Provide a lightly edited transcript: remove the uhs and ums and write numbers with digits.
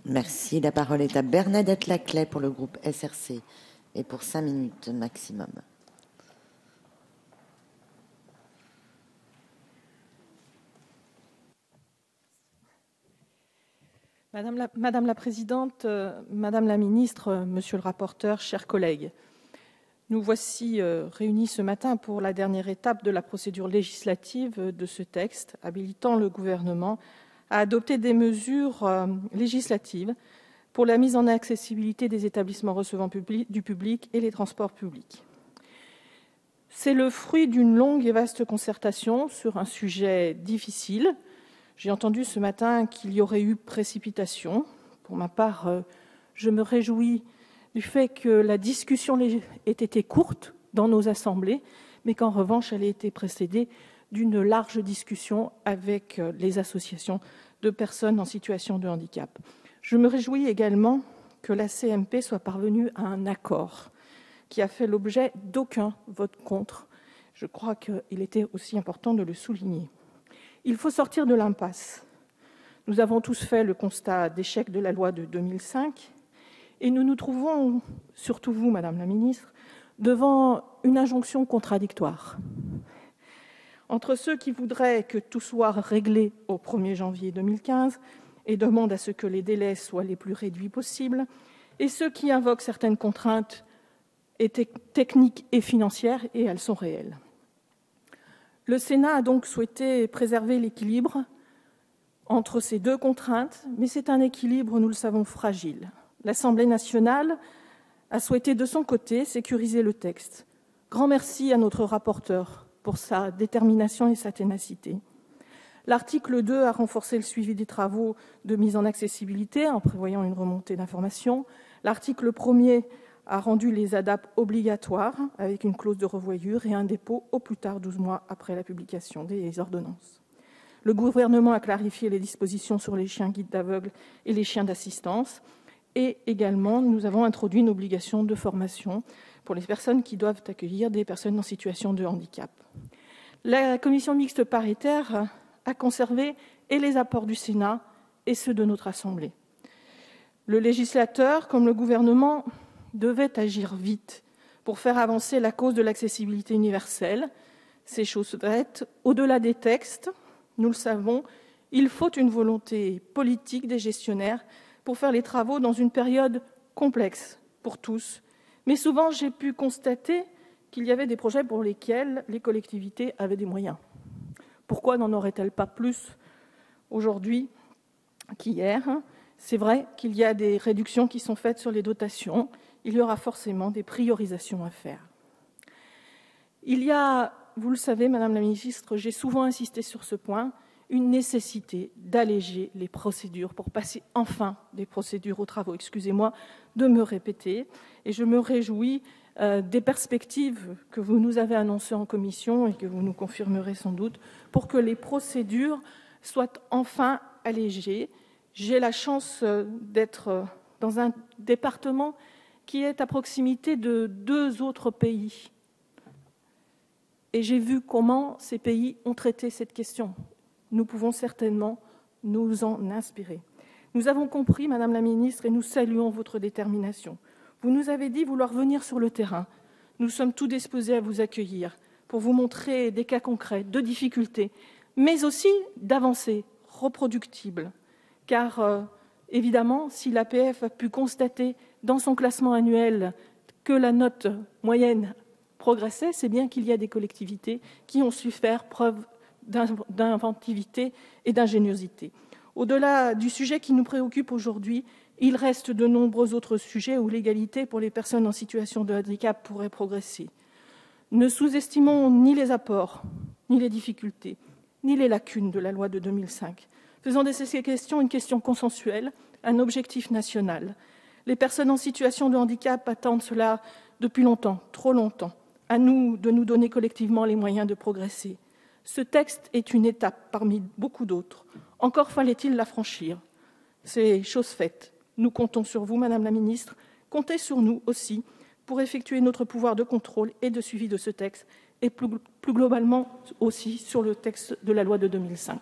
Merci. La parole est à Bernadette Laclais pour le groupe SRC et pour 5 minutes maximum. Madame la Présidente, Madame la Ministre, Monsieur le rapporteur, chers collègues, nous voici réunis ce matin pour la dernière étape de la procédure législative de ce texte, habilitant le gouvernement à adopter des mesures législatives pour la mise en accessibilité des établissements recevant du public et les transports publics. C'est le fruit d'une longue et vaste concertation sur un sujet difficile. J'ai entendu ce matin qu'il y aurait eu précipitation. Pour ma part, je me réjouis du fait que la discussion ait été courte dans nos assemblées, mais qu'en revanche, elle ait été précédée d'une large discussion avec les associations de personnes en situation de handicap. Je me réjouis également que la CMP soit parvenue à un accord qui a fait l'objet d'aucun vote contre. Je crois qu'il était aussi important de le souligner. Il faut sortir de l'impasse. Nous avons tous fait le constat d'échec de la loi de 2005 et nous nous trouvons, surtout vous, Madame la Ministre, devant une injonction contradictoire. Entre ceux qui voudraient que tout soit réglé au 1er janvier 2015 et demandent à ce que les délais soient les plus réduits possibles, et ceux qui invoquent certaines contraintes techniques et financières, et elles sont réelles. Le Sénat a donc souhaité préserver l'équilibre entre ces deux contraintes, mais c'est un équilibre, nous le savons, fragile. L'Assemblée nationale a souhaité de son côté sécuriser le texte. Grand merci à notre rapporteur pour sa détermination et sa ténacité. L'article 2 a renforcé le suivi des travaux de mise en accessibilité en prévoyant une remontée d'informations. L'article 1er a rendu les ADAP obligatoires avec une clause de revoyure et un dépôt au plus tard 12 mois après la publication des ordonnances. Le gouvernement a clarifié les dispositions sur les chiens guides d'aveugles et les chiens d'assistance. Et également, nous avons introduit une obligation de formation pour les personnes qui doivent accueillir des personnes en situation de handicap. La commission mixte paritaire a conservé et les apports du Sénat et ceux de notre Assemblée. Le législateur, comme le gouvernement, devait agir vite pour faire avancer la cause de l'accessibilité universelle. C'est chose faite. Au-delà des textes, nous le savons, il faut une volonté politique des gestionnaires pour faire les travaux dans une période complexe pour tous. Mais souvent, j'ai pu constater qu'il y avait des projets pour lesquels les collectivités avaient des moyens. Pourquoi n'en aurait-elle pas plus aujourd'hui qu'hier ? C'est vrai qu'il y a des réductions qui sont faites sur les dotations. Il y aura forcément des priorisations à faire. Il y a, vous le savez, Madame la Ministre, j'ai souvent insisté sur ce point, une nécessité d'alléger les procédures pour passer enfin des procédures aux travaux. Excusez-moi de me répéter. Et je me réjouis des perspectives que vous nous avez annoncées en commission et que vous nous confirmerez sans doute pour que les procédures soient enfin allégées. J'ai la chance d'être dans un département qui est à proximité de 2 autres pays. Et j'ai vu comment ces pays ont traité cette question. Nous pouvons certainement nous en inspirer. Nous avons compris, Madame la Ministre, et nous saluons votre détermination. Vous nous avez dit vouloir venir sur le terrain. Nous sommes tout disposés à vous accueillir pour vous montrer des cas concrets de difficultés, mais aussi d'avancées reproductibles. Car, évidemment, si l'APF a pu constater dans son classement annuel que la note moyenne progressait, c'est bien qu'il y a des collectivités qui ont su faire preuve d'inventivité et d'ingéniosité. Au-delà du sujet qui nous préoccupe aujourd'hui, il reste de nombreux autres sujets où l'égalité pour les personnes en situation de handicap pourrait progresser. Ne sous-estimons ni les apports, ni les difficultés, ni les lacunes de la loi de 2005. Faisons de ces questions une question consensuelle, un objectif national. Les personnes en situation de handicap attendent cela depuis longtemps, trop longtemps. À nous de nous donner collectivement les moyens de progresser. Ce texte est une étape parmi beaucoup d'autres. Encore fallait-il la franchir. C'est chose faite. Nous comptons sur vous, Madame la Ministre. Comptez sur nous aussi pour effectuer notre pouvoir de contrôle et de suivi de ce texte et plus globalement aussi sur le texte de la loi de 2005.